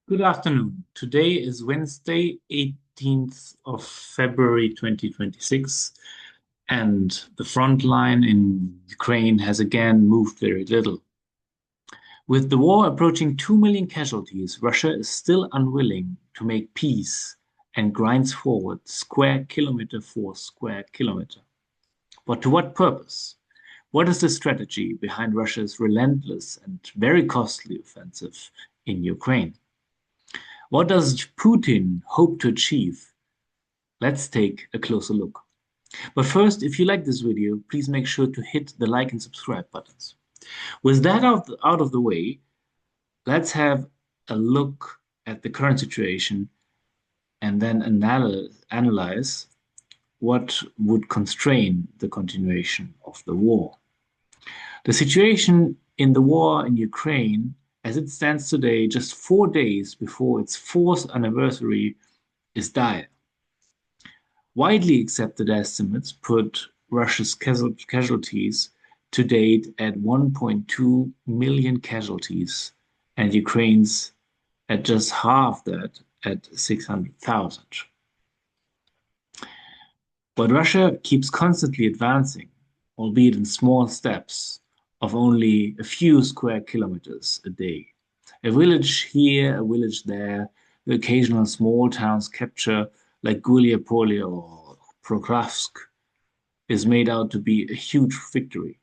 Good afternoon. Today is Wednesday, 18th of February 2026, and the front line in Ukraine has again moved very little. With the war approaching 2 million casualties, Russia is still unwilling to make peace and grinds forward square kilometer for square kilometer. But to what purpose? What is the strategy behind Russia's relentless and very costly offensive in Ukraine? What does Putin hope to achieve? Let's take a closer look. But first, if you like this video, please make sure to hit the like and subscribe buttons. With that out of the way, let's have a look at the current situation and then analyze what would constrain the continuation of the war. The situation in the war in Ukraine, as it stands today, just 4 days before its fourth anniversary, is dire. Widely accepted estimates put Russia's casualties to date at 1.2 million casualties, and Ukraine's at just half that at 600,000. But Russia keeps constantly advancing, albeit in small steps of only a few square kilometers a day. A village here, a village there, the occasional small towns capture like Gulia or Prokravsk is made out to be a huge victory.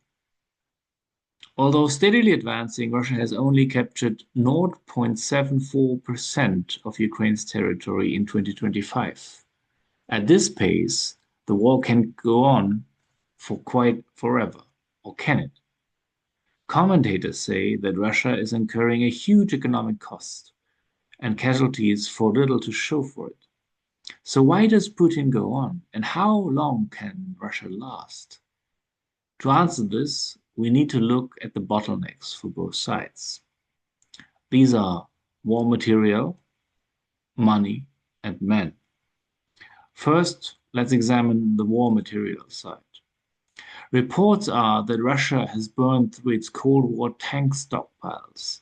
Although steadily advancing, Russia has only captured 0.74% of Ukraine's territory in 2025. At this pace, the war can go on for quite forever, or can it? Commentators say that Russia is incurring a huge economic cost and casualties for little to show for it. So why does Putin go on, and how long can Russia last? To answer this, we need to look at the bottlenecks for both sides. These are war material, money, and men. First, let's examine the war material side. Reports are that Russia has burned through its Cold War tank stockpiles.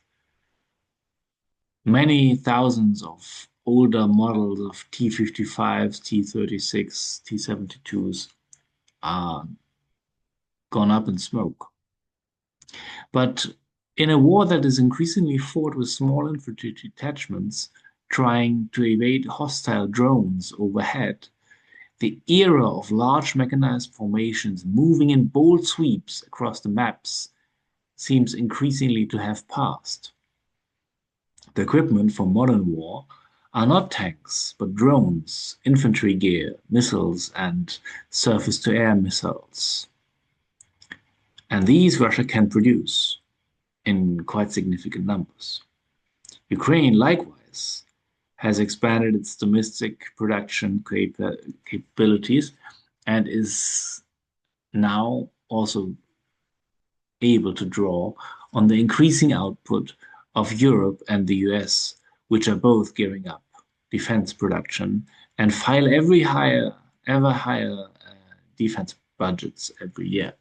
Many thousands of older models of T-55s, T-36, T-72s are gone up in smoke. But in a war that is increasingly fought with small infantry detachments trying to evade hostile drones overhead, the era of large mechanized formations moving in bold sweeps across the maps seems increasingly to have passed. The equipment for modern war are not tanks, but drones, infantry gear, missiles, and surface-to-air missiles. And these Russia can produce in quite significant numbers. Ukraine, likewise, has expanded its domestic production capabilities and is now also able to draw on the increasing output of Europe and the US, which are both gearing up defense production and file ever higher defense budgets every year.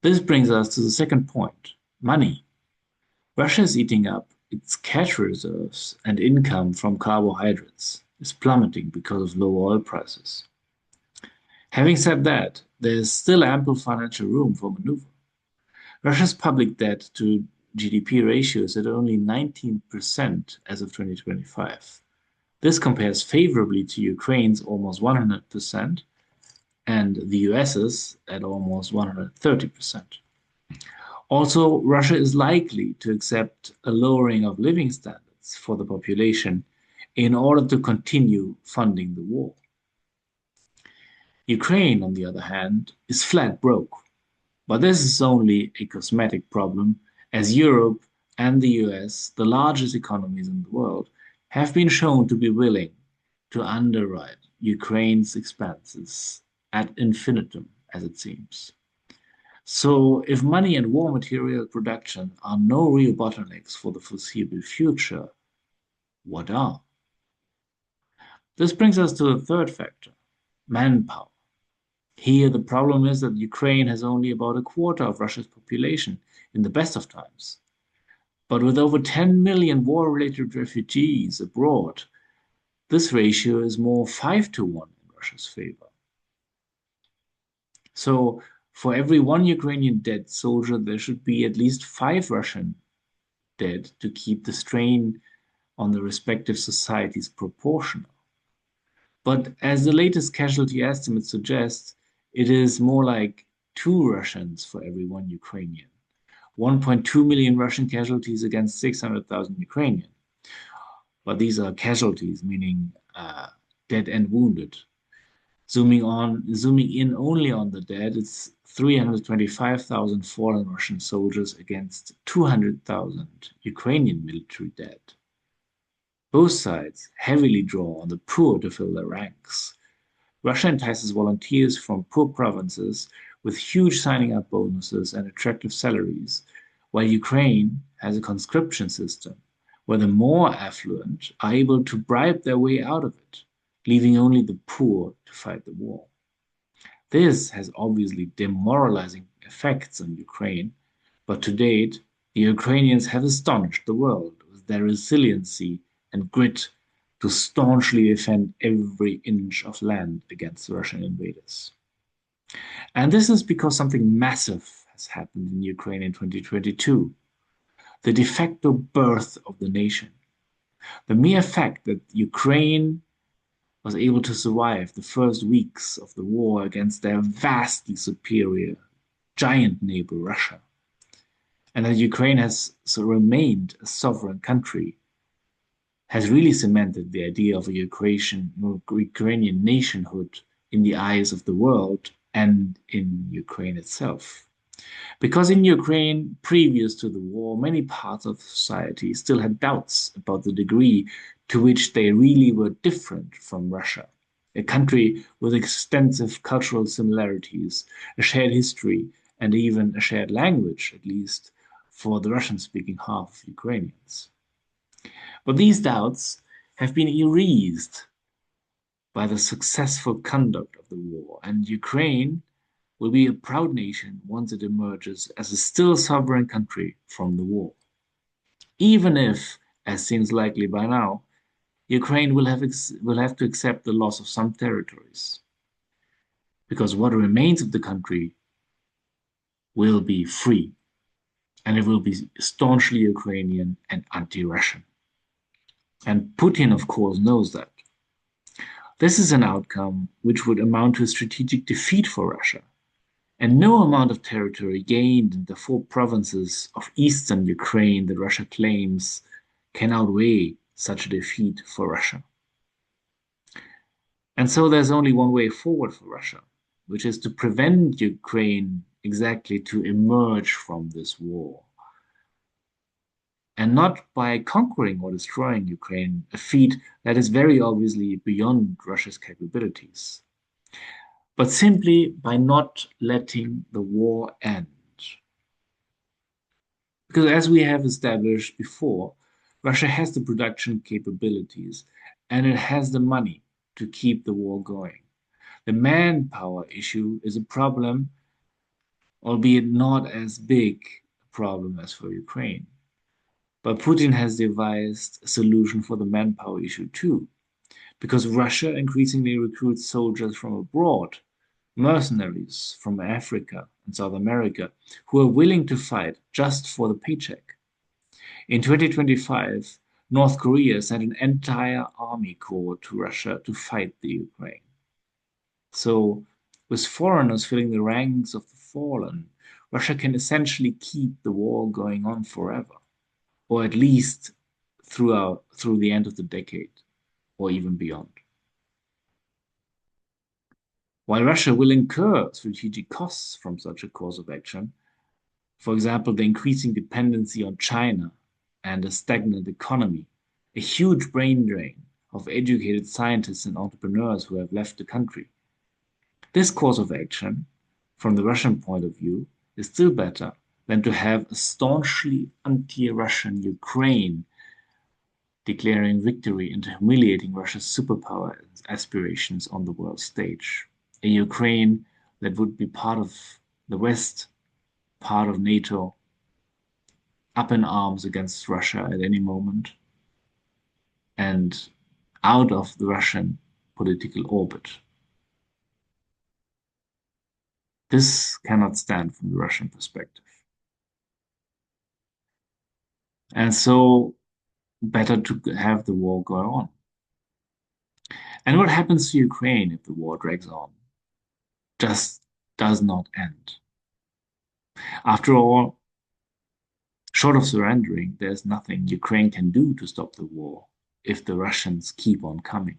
This brings us to the second point, money. Russia is eating up its cash reserves, and income from carbohydrates is plummeting because of low oil prices. Having said that, there is still ample financial room for maneuver. Russia's public debt to GDP ratio is at only 19% as of 2025. This compares favorably to Ukraine's almost 100% and the US's at almost 130%. Also, Russia is likely to accept a lowering of living standards for the population in order to continue funding the war. Ukraine, on the other hand, is flat broke. But this is only a cosmetic problem, as Europe and the US, the largest economies in the world, have been shown to be willing to underwrite Ukraine's expenses ad infinitum, as it seems. So, if money and war material production are no real bottlenecks for the foreseeable future, what are? This brings us to the third factor, manpower. Here, the problem is that Ukraine has only about a quarter of Russia's population in the best of times. But with over 10 million war-related refugees abroad, this ratio is more 5 to 1 in Russia's favor. So for every one Ukrainian dead soldier, there should be at least 5 Russian dead to keep the strain on the respective societies proportional. But as the latest casualty estimate suggests, it is more like 2 Russians for every 1 Ukrainian. 1.2 million Russian casualties against 600,000 Ukrainian. But these are casualties, meaning dead and wounded. Zooming in only on the dead, it's 325,000 fallen Russian soldiers against 200,000 Ukrainian military dead. Both sides heavily draw on the poor to fill their ranks. Russia entices volunteers from poor provinces with huge signing up bonuses and attractive salaries, while Ukraine has a conscription system where the more affluent are able to bribe their way out of it, leaving only the poor to fight the war. This has obviously demoralizing effects on Ukraine, but to date, the Ukrainians have astonished the world with their resiliency and grit to staunchly defend every inch of land against Russian invaders. And this is because something massive has happened in Ukraine in 2022, the de facto birth of the nation. The mere fact that Ukraine was able to survive the first weeks of the war against their vastly superior giant neighbor Russia, and that Ukraine has remained a sovereign country, has really cemented the idea of a Ukrainian nationhood in the eyes of the world and in Ukraine itself. Because in Ukraine, previous to the war, many parts of society still had doubts about the degree to which they really were different from Russia, a country with extensive cultural similarities, a shared history, and even a shared language, at least for the Russian-speaking half of Ukrainians. But these doubts have been erased by the successful conduct of the war, and Ukraine will be a proud nation once it emerges as a still sovereign country from the war. Even if, as seems likely by now, Ukraine will have to accept the loss of some territories, because what remains of the country will be free, and it will be staunchly Ukrainian and anti-Russian. And Putin, of course, knows that. This is an outcome which would amount to a strategic defeat for Russia, and no amount of territory gained in the 4 provinces of eastern Ukraine that Russia claims can outweigh such a defeat for Russia. And so there's only one way forward for Russia, which is to prevent Ukraine exactly to emerge from this war. And not by conquering or destroying Ukraine, a feat that is very obviously beyond Russia's capabilities, but simply by not letting the war end. Because as we have established before, Russia has the production capabilities and it has the money to keep the war going. The manpower issue is a problem, albeit not as big a problem as for Ukraine. But Putin has devised a solution for the manpower issue too, because Russia increasingly recruits soldiers from abroad, mercenaries from Africa and South America, who are willing to fight just for the paycheck. In 2025, North Korea sent an entire army corps to Russia to fight the Ukraine. So, with foreigners filling the ranks of the fallen, Russia can essentially keep the war going on forever, or at least through the end of the decade, or even beyond. While Russia will incur strategic costs from such a course of action, for example, the increasing dependency on China and a stagnant economy, a huge brain drain of educated scientists and entrepreneurs who have left the country. This course of action, from the Russian point of view, is still better than to have a staunchly anti-Russian Ukraine declaring victory and humiliating Russia's superpower aspirations on the world stage. A Ukraine that would be part of the West, part of NATO, up in arms against Russia at any moment and out of the Russian political orbit. This cannot stand from the Russian perspective. And so, better to have the war go on. And what happens to Ukraine if the war drags on? Just does not end. After all, short of surrendering, there's nothing Ukraine can do to stop the war if the Russians keep on coming.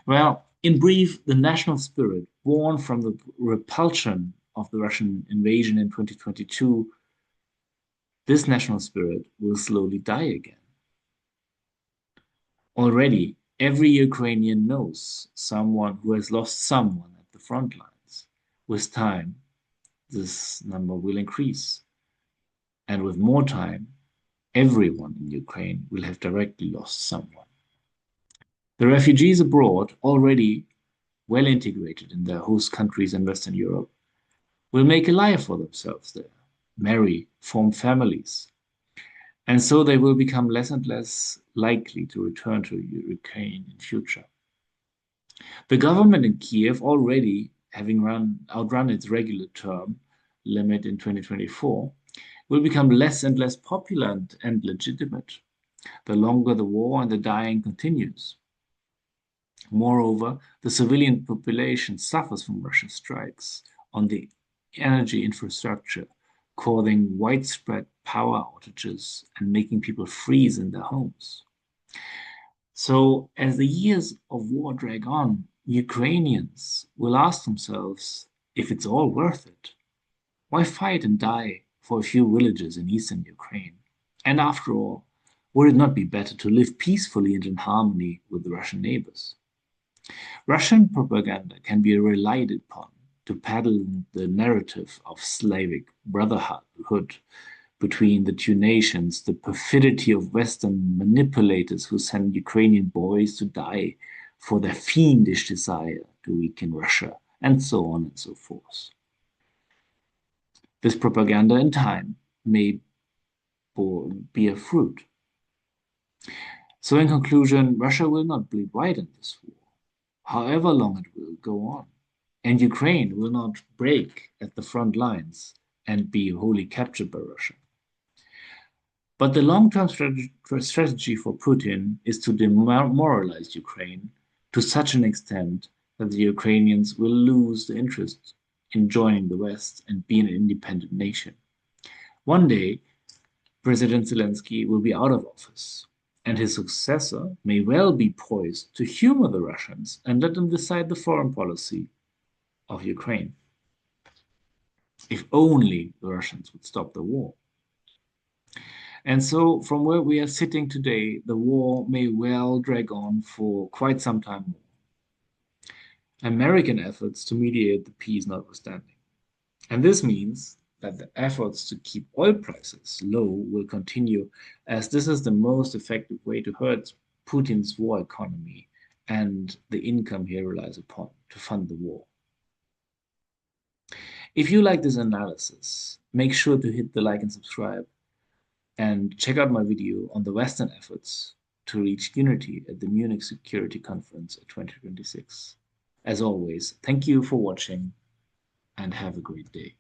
Well, in brief, the national spirit born from the repulsion of the Russian invasion in 2022, this national spirit will slowly die again. Already, every Ukrainian knows someone who has lost someone at the front lines. With time, this number will increase. And with more time, everyone in Ukraine will have directly lost someone. The refugees abroad, already well integrated in their host countries in Western Europe, will make a life for themselves there, marry, form families. And so they will become less and less likely to return to Ukraine in future. The government in Kiev already, having outrun its regular term limit in 2024, will become less and less popular and legitimate the longer the war and the dying continues. Moreover, the civilian population suffers from Russia's strikes on the energy infrastructure, causing widespread power outages and making people freeze in their homes. So, as the years of war drag on, Ukrainians will ask themselves if it's all worth it. Why fight and die for a few villages in eastern Ukraine? And after all, would it not be better to live peacefully and in harmony with the Russian neighbors? Russian propaganda can be relied upon to peddle the narrative of Slavic brotherhood between the two nations, the perfidy of Western manipulators who send Ukrainian boys to die for their fiendish desire to weaken Russia, and so on and so forth. This propaganda in time may bear fruit. So, in conclusion, Russia will not bleed white in this war, however long it will go on. And Ukraine will not break at the front lines and be wholly captured by Russia. But the long-term strategy for Putin is to demoralize Ukraine to such an extent that the Ukrainians will lose the interest in joining the West and being an independent nation. One day, President Zelensky will be out of office, and his successor may well be poised to humor the Russians and let them decide the foreign policy of Ukraine. If only the Russians would stop the war. And so, from where we are sitting today, the war may well drag on for quite some time more. American efforts to mediate the peace notwithstanding. And this means that the efforts to keep oil prices low will continue, as this is the most effective way to hurt Putin's war economy and the income he relies upon to fund the war. If you like this analysis, make sure to hit the like and subscribe, and check out my video on the Western efforts to reach unity at the Munich Security Conference of 2026. As always, thank you for watching and have a great day.